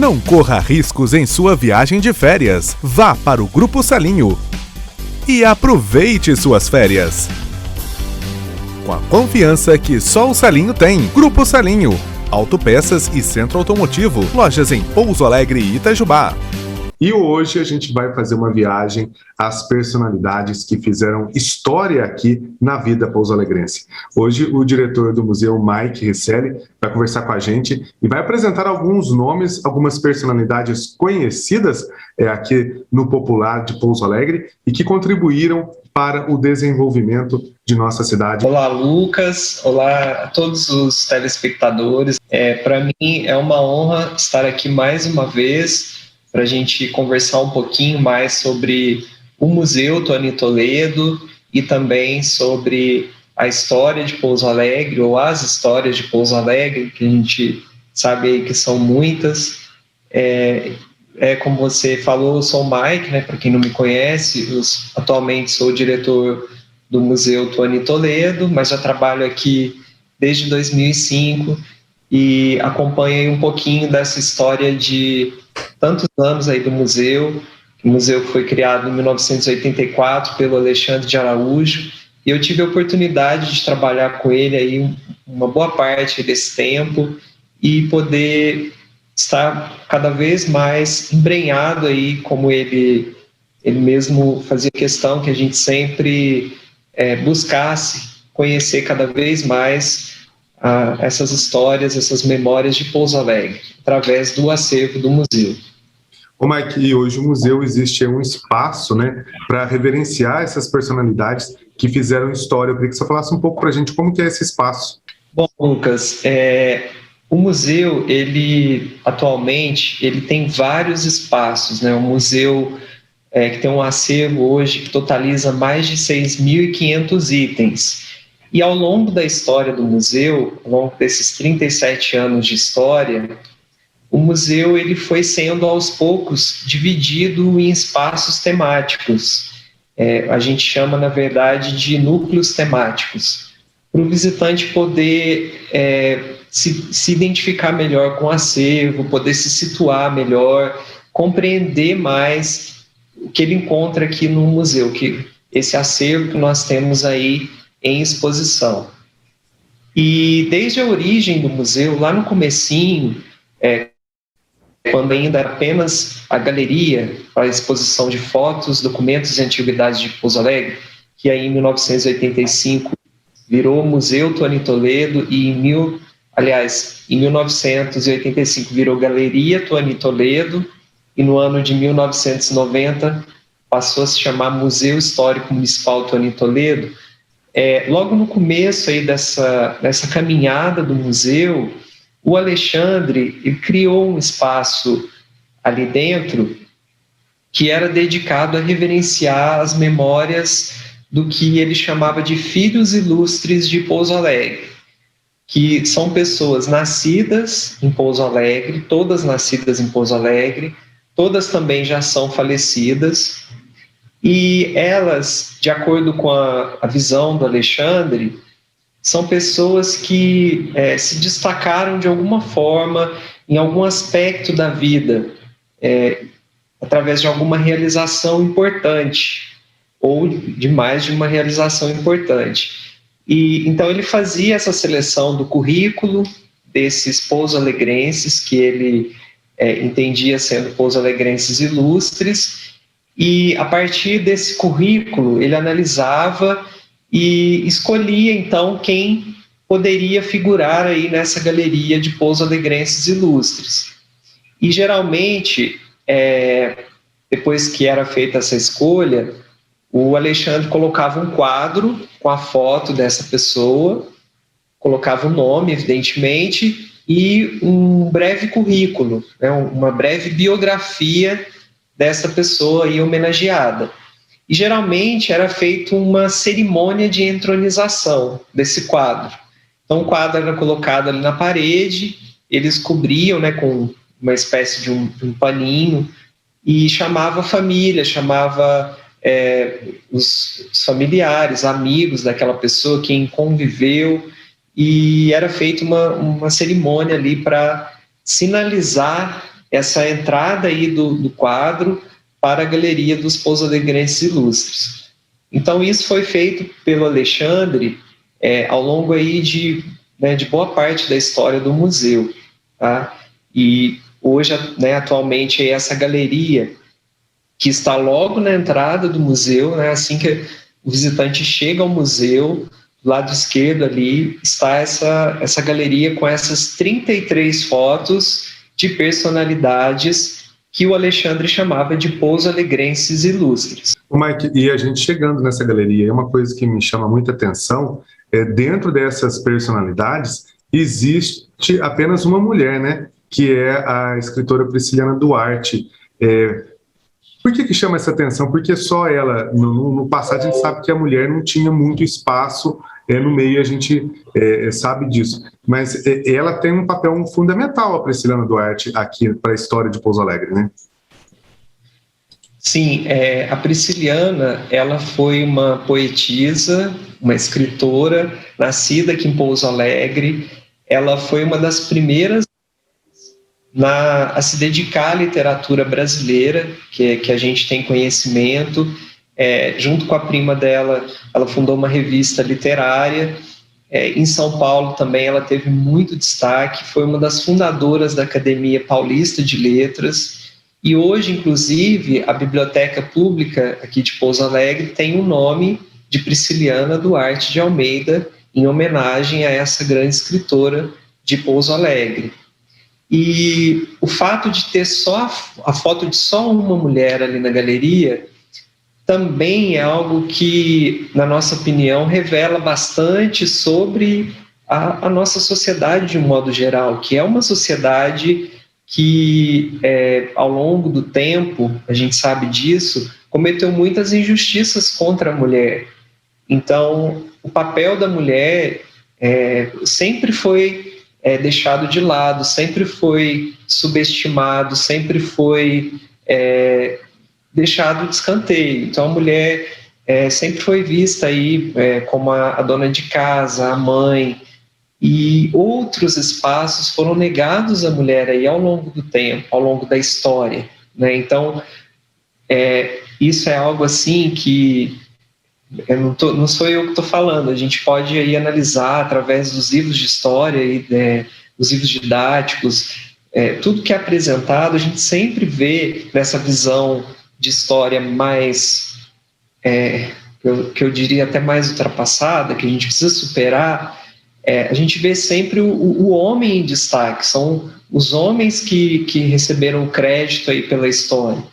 Não corra riscos em sua viagem de férias. Vá para o Grupo Salinho e aproveite suas férias. Com a confiança que só o Salinho tem. Grupo Salinho. Autopeças e Centro Automotivo. Lojas em Pouso Alegre e Itajubá. E hoje a gente vai fazer uma viagem às personalidades que fizeram história aqui na vida pouso-alegrense. Hoje o diretor do museu, Mike Risselli, vai conversar com a gente e vai apresentar alguns nomes, algumas personalidades conhecidas aqui no popular de Pouso Alegre e que contribuíram para o desenvolvimento de nossa cidade. Olá, Lucas. Olá a todos os telespectadores. Para mim é uma honra estar aqui mais uma vez para a gente conversar um pouquinho mais sobre o Museu Tony Toledo e também sobre a história de Pouso Alegre, ou as histórias de Pouso Alegre, que a gente sabe aí que são muitas. Como você falou, eu sou o Mike, né, para quem não me conhece, atualmente sou o diretor do Museu Tony Toledo, mas já trabalho aqui desde 2005 e acompanhei um pouquinho dessa história de tantos anos aí do museu. O museu foi criado em 1984 pelo Alexandre de Araújo e eu tive a oportunidade de trabalhar com ele aí uma boa parte desse tempo e poder estar cada vez mais embrenhado aí, como ele mesmo fazia questão que a gente sempre buscasse conhecer cada vez mais essas histórias, essas memórias de Pouso Alegre, através do acervo do museu. Ô Mike, e hoje o museu existe um espaço, né, para reverenciar essas personalidades que fizeram história. Eu queria que você falasse um pouco para a gente como que é esse espaço. Bom, Lucas, o museu, atualmente, ele tem vários espaços, né? O museu que tem um acervo hoje que totaliza mais de 6.500 itens. E ao longo da história do museu, ao longo desses 37 anos de história, o museu ele foi sendo aos poucos dividido em espaços temáticos. A gente chama, na verdade, de núcleos temáticos, para o visitante poder se identificar melhor com o acervo, poder se situar melhor, compreender mais o que ele encontra aqui no museu, que esse acervo que nós temos aí em exposição. E desde a origem do museu, lá no comecinho, quando ainda era apenas a galeria para a exposição de fotos, documentos e antiguidades de Pouso Alegre, que aí em 1985 virou Museu Tony Toledo e em 1985 virou Galeria Tony Toledo e no ano de 1990 passou a se chamar Museu Histórico Municipal Tony Toledo. Logo no começo aí dessa caminhada do museu, o Alexandre ele criou um espaço ali dentro que era dedicado a reverenciar as memórias do que ele chamava de filhos ilustres de Pouso Alegre, que são pessoas nascidas em Pouso Alegre, todas nascidas em Pouso Alegre, todas também já são falecidas, e elas, de acordo com a visão do Alexandre, são pessoas que se destacaram de alguma forma em algum aspecto da vida, através de alguma realização importante, ou de mais de uma realização importante. E então ele fazia essa seleção do currículo desses pouso-alegrenses, que ele entendia sendo pouso-alegrenses ilustres, e a partir desse currículo ele analisava e escolhia então quem poderia figurar aí nessa galeria de pouso-alegrenses ilustres. E geralmente, depois que era feita essa escolha, o Alexandre colocava um quadro com a foto dessa pessoa, colocava o nome, evidentemente, e um breve currículo, né, uma breve biografia dessa pessoa aí homenageada. E geralmente era feita uma cerimônia de entronização desse quadro. Então o quadro era colocado ali na parede, eles cobriam, né, com uma espécie de um paninho e chamava a família, chamava os familiares, amigos daquela pessoa, quem conviveu, e era feita uma cerimônia ali para sinalizar essa entrada aí do quadro para a galeria dos pouso-alegrenses ilustres. Então isso foi feito pelo Alexandre ao longo aí de boa parte da história do museu, tá? E hoje, atualmente, essa galeria que está logo na entrada do museu, assim que o visitante chega ao museu, do lado esquerdo ali está essa galeria com essas 33 fotos de personalidades que o Alexandre chamava de pouso-alegrenses ilustres. Mike, e a gente chegando nessa galeria, uma coisa que me chama muita atenção dentro dessas personalidades existe apenas uma mulher, né? Que é a escritora Prisciliana Duarte. Por que chama essa atenção? Porque só ela, no passado, a gente sabe que a mulher não tinha muito espaço no meio, a gente sabe disso. Mas ela tem um papel fundamental, a Prisciliana Duarte, aqui para a história de Pouso Alegre, né? Sim, a Prisciliana, ela foi uma poetisa, uma escritora, nascida aqui em Pouso Alegre. Ela foi uma das primeiras a se dedicar à literatura brasileira, que a gente tem conhecimento. Junto com a prima dela, ela fundou uma revista literária. Em São Paulo também ela teve muito destaque, foi uma das fundadoras da Academia Paulista de Letras. E hoje, inclusive, a Biblioteca Pública aqui de Pouso Alegre tem o nome de Prisciliana Duarte de Almeida, em homenagem a essa grande escritora de Pouso Alegre. E o fato de ter só a foto de só uma mulher ali na galeria também é algo que, na nossa opinião, revela bastante sobre a nossa sociedade de um modo geral, que é uma sociedade que, ao longo do tempo, a gente sabe disso, cometeu muitas injustiças contra a mulher. Então, o papel da mulher sempre foi deixado de lado, sempre foi subestimado, sempre foi deixado de escanteio. Então, a mulher sempre foi vista aí como a dona de casa, a mãe, e outros espaços foram negados à mulher aí ao longo do tempo, ao longo da história, né? Então, isso é algo assim que não sou eu que estou falando, a gente pode aí analisar através dos livros de história e dos livros didáticos, tudo que é apresentado, a gente sempre vê nessa visão de história mais, que eu diria até mais ultrapassada, que a gente precisa superar. A gente vê sempre o homem em destaque, são os homens que receberam o crédito aí pela história.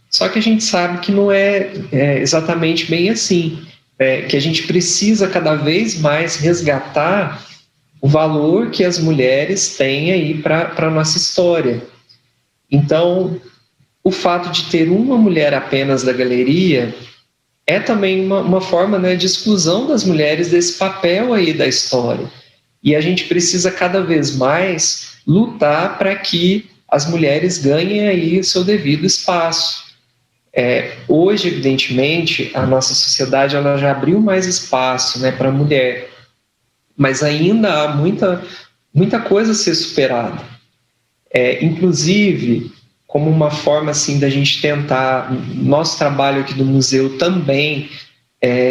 Só que a gente sabe que não é exatamente bem assim, que a gente precisa cada vez mais resgatar o valor que as mulheres têm aí para a nossa história. Então, o fato de ter uma mulher apenas da galeria é também uma forma, né, de exclusão das mulheres desse papel aí da história. E a gente precisa cada vez mais lutar para que as mulheres ganhem aí o seu devido espaço. Hoje, evidentemente, a nossa sociedade ela já abriu mais espaço, né, para a mulher, mas ainda há muita coisa a ser superada. Inclusive, como uma forma assim da gente tentar, nosso trabalho aqui do museu também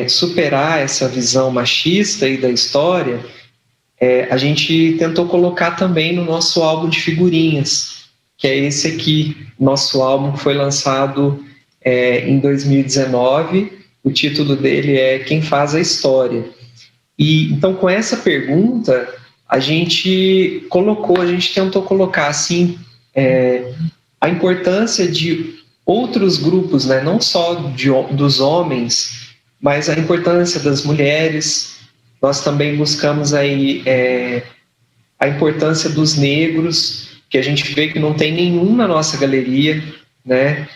superar essa visão machista aí da história, a gente tentou colocar também no nosso álbum de figurinhas, que é esse aqui, nosso álbum que foi lançado em 2019, o título dele é Quem Faz a História. E então, com essa pergunta, a gente tentou colocar assim a importância de outros grupos, né, não só dos homens, mas a importância das mulheres. Nós também buscamos aí a importância dos negros, que a gente vê que não tem nenhum na nossa galeria, né?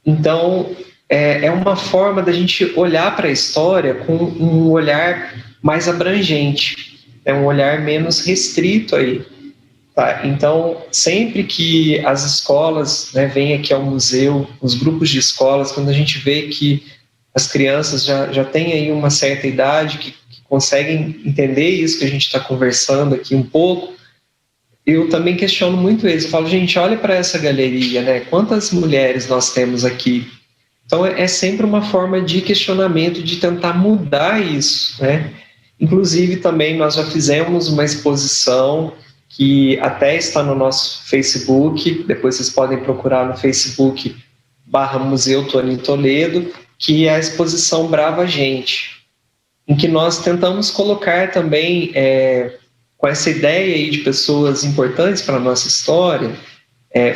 Então, é uma forma da gente olhar para a história com um olhar mais abrangente, um olhar menos restrito aí. Tá? Então, sempre que as escolas, né, vêm aqui ao museu, os grupos de escolas, quando a gente vê que as crianças já têm aí uma certa idade, que conseguem entender isso que a gente está conversando aqui um pouco, eu também questiono muito eles. Eu falo, gente, olha para essa galeria, né? Quantas mulheres nós temos aqui? Então, é sempre uma forma de questionamento, de tentar mudar isso, né? Inclusive, também nós já fizemos uma exposição que até está no nosso Facebook, depois vocês podem procurar no Facebook /Museu Tony Toledo, que é a exposição Brava Gente, em que nós tentamos colocar também, com essa ideia aí de pessoas importantes para a nossa história.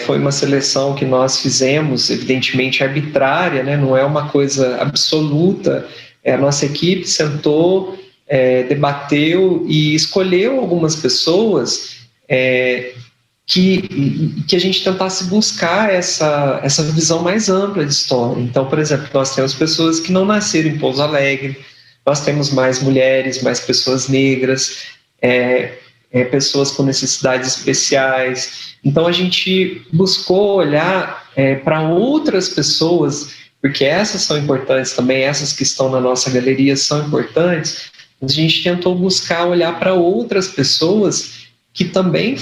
Foi uma seleção que nós fizemos, evidentemente arbitrária, né? Não é uma coisa absoluta. A nossa equipe sentou, debateu e escolheu algumas pessoas que a gente tentasse buscar essa visão mais ampla de história. Então, por exemplo, nós temos pessoas que não nasceram em Pouso Alegre, nós temos mais mulheres, mais pessoas negras, pessoas com necessidades especiais. Então, a gente buscou olhar para outras pessoas, porque essas são importantes também, essas que estão na nossa galeria são importantes. A gente tentou buscar olhar para outras pessoas que também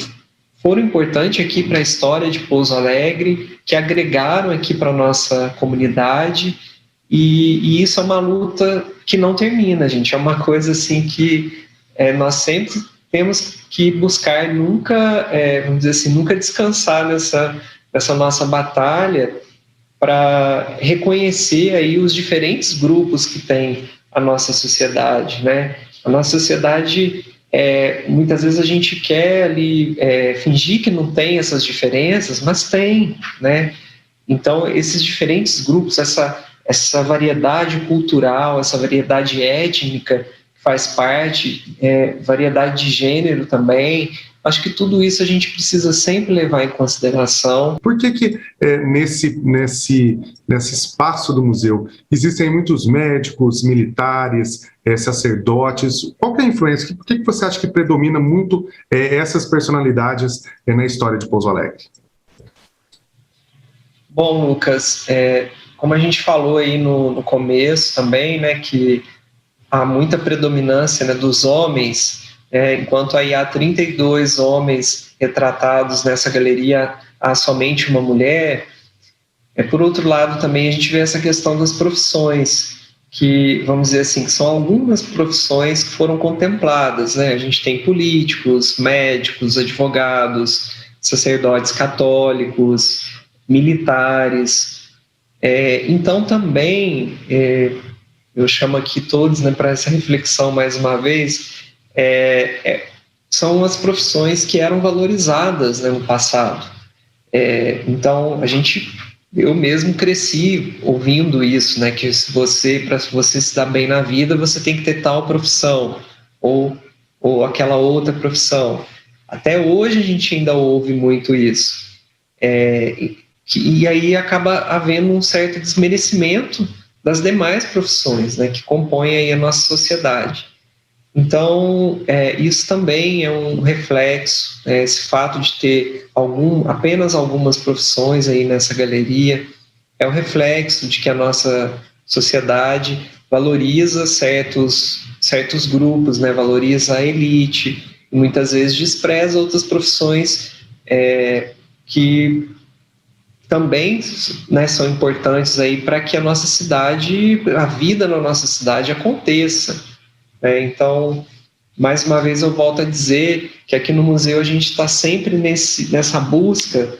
foram importantes aqui para a história de Pouso Alegre, que agregaram aqui para a nossa comunidade, e isso é uma luta que não termina, gente. É uma coisa assim que nós sempre temos que buscar, nunca, vamos dizer assim, nunca descansar nessa nossa batalha para reconhecer aí os diferentes grupos que tem a nossa sociedade, né? A nossa sociedade, muitas vezes a gente quer ali fingir que não tem essas diferenças, mas tem, né? Então, esses diferentes grupos, essa variedade cultural, essa variedade étnica que faz parte, variedade de gênero também, acho que tudo isso a gente precisa sempre levar em consideração. Por que nesse espaço do museu existem muitos médicos, militares, sacerdotes? Qual que é a influência? Por que você acha que predomina muito essas personalidades na história de Pouso Alegre? Bom, Lucas, como a gente falou aí no começo também, né, que há muita predominância, né, dos homens, enquanto aí há 32 homens retratados nessa galeria, há somente uma mulher. Por outro lado, também a gente vê essa questão das profissões, que, vamos dizer assim, que são algumas profissões que foram contempladas, né? A gente tem políticos, médicos, advogados, sacerdotes católicos, militares. Então, também, eu chamo aqui todos, né, para essa reflexão mais uma vez, são as profissões que eram valorizadas, né, no passado. Então, eu mesmo cresci ouvindo isso, né, que para você se dar bem na vida, você tem que ter tal profissão, ou aquela outra profissão. Até hoje a gente ainda ouve muito isso. E aí acaba havendo um certo desmerecimento das demais profissões, né, que compõem aí a nossa sociedade. Então, isso também é um reflexo, esse fato de ter apenas algumas profissões aí nessa galeria, é um reflexo de que a nossa sociedade valoriza certos grupos, né, valoriza a elite, e muitas vezes despreza outras profissões que também, né, são importantes aí para que a vida na nossa cidade aconteça. Então, mais uma vez eu volto a dizer que aqui no museu a gente está sempre nessa busca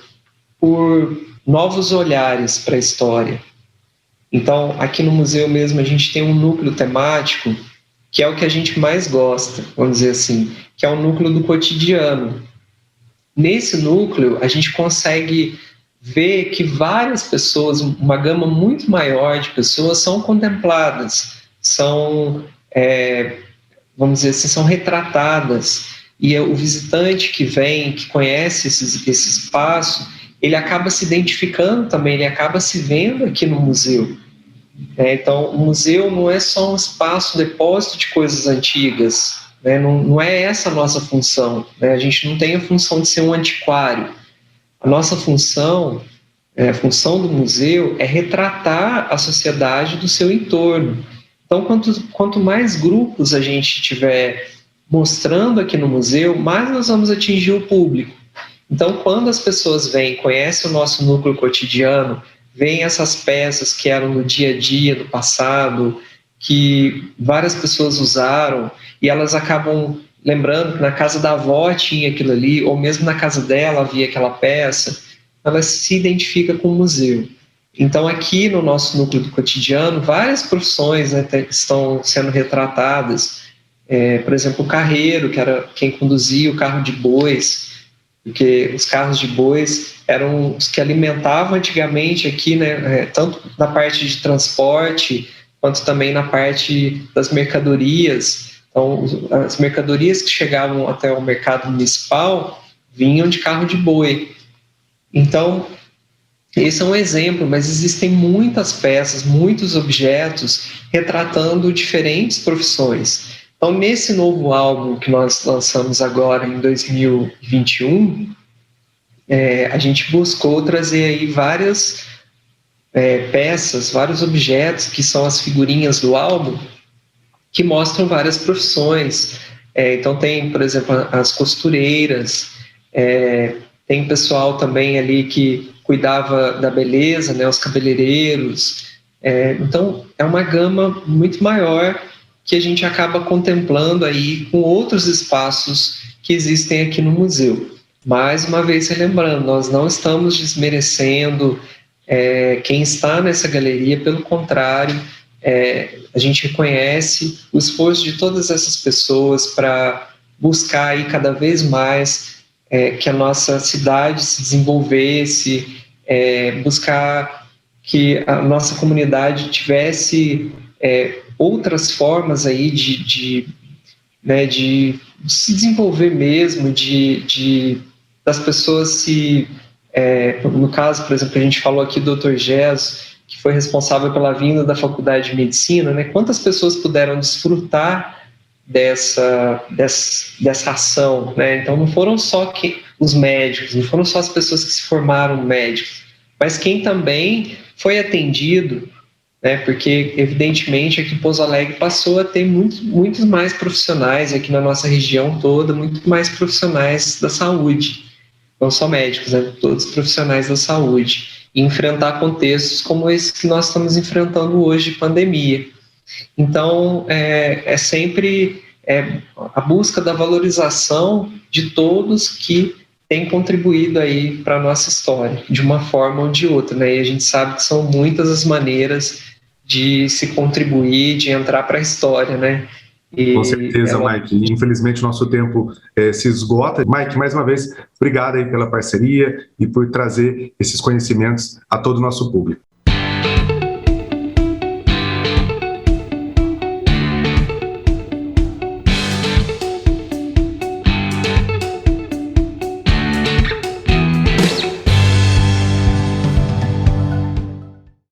por novos olhares para a história. Então, aqui no museu mesmo a gente tem um núcleo temático que é o que a gente mais gosta, vamos dizer assim, que é o núcleo do cotidiano. Nesse núcleo a gente consegue ver que várias pessoas, uma gama muito maior de pessoas são contempladas, vamos dizer assim, são retratadas, e o visitante que vem, que conhece esse espaço, ele acaba se identificando também, ele acaba se vendo aqui no museu. Então, o museu não é só um espaço depósito de coisas antigas, né? Não é essa a nossa função, né? A gente não tem a função de ser um antiquário. A nossa função, a função do museu é retratar a sociedade do seu entorno. Então, quanto mais grupos a gente tiver mostrando aqui no museu, mais nós vamos atingir o público. Então, quando as pessoas vêm, conhecem o nosso núcleo cotidiano, veem essas peças que eram no dia a dia, do passado, que várias pessoas usaram, e elas acabam lembrando que na casa da avó tinha aquilo ali, ou mesmo na casa dela havia aquela peça, ela se identifica com o museu. Então, aqui no nosso núcleo do cotidiano, várias profissões, né, estão sendo retratadas. Por exemplo, o carreiro, que era quem conduzia o carro de bois, porque os carros de bois eram os que alimentavam antigamente aqui, né, tanto na parte de transporte, quanto também na parte das mercadorias. Então, as mercadorias que chegavam até o mercado municipal vinham de carro de boi. Então, esse é um exemplo, mas existem muitas peças, muitos objetos retratando diferentes profissões. Então, nesse novo álbum que nós lançamos agora em 2021, a gente buscou trazer aí várias peças, vários objetos que são as figurinhas do álbum, que mostram várias profissões. Então tem, por exemplo, as costureiras, tem pessoal também ali que cuidava da beleza, né, os cabeleireiros. Então é uma gama muito maior que a gente acaba contemplando aí com outros espaços que existem aqui no museu. Mais uma vez relembrando, nós não estamos desmerecendo quem está nessa galeria, pelo contrário, a gente reconhece o esforço de todas essas pessoas para buscar aí cada vez mais que a nossa cidade se desenvolvesse, buscar que a nossa comunidade tivesse outras formas aí de se desenvolver mesmo, das pessoas se... no caso, por exemplo, a gente falou aqui do Dr. Gés, que foi responsável pela vinda da Faculdade de Medicina, né? Quantas pessoas puderam desfrutar dessa ação, né? Então não foram só os médicos, não foram só as pessoas que se formaram médicos, mas quem também foi atendido, né? Porque evidentemente aqui Pouso Alegre passou a ter muitos mais profissionais, aqui na nossa região toda, muito mais profissionais da saúde, não só médicos, né? Todos profissionais da saúde, e enfrentar contextos como esse que nós estamos enfrentando hoje de pandemia. Então, é sempre a busca da valorização de todos que têm contribuído aí para a nossa história, de uma forma ou de outra, né? E a gente sabe que são muitas as maneiras de se contribuir, de entrar para a história, né? Com certeza, Mike. Infelizmente, o nosso tempo se esgota. Mike, mais uma vez, obrigado aí pela parceria e por trazer esses conhecimentos a todo o nosso público.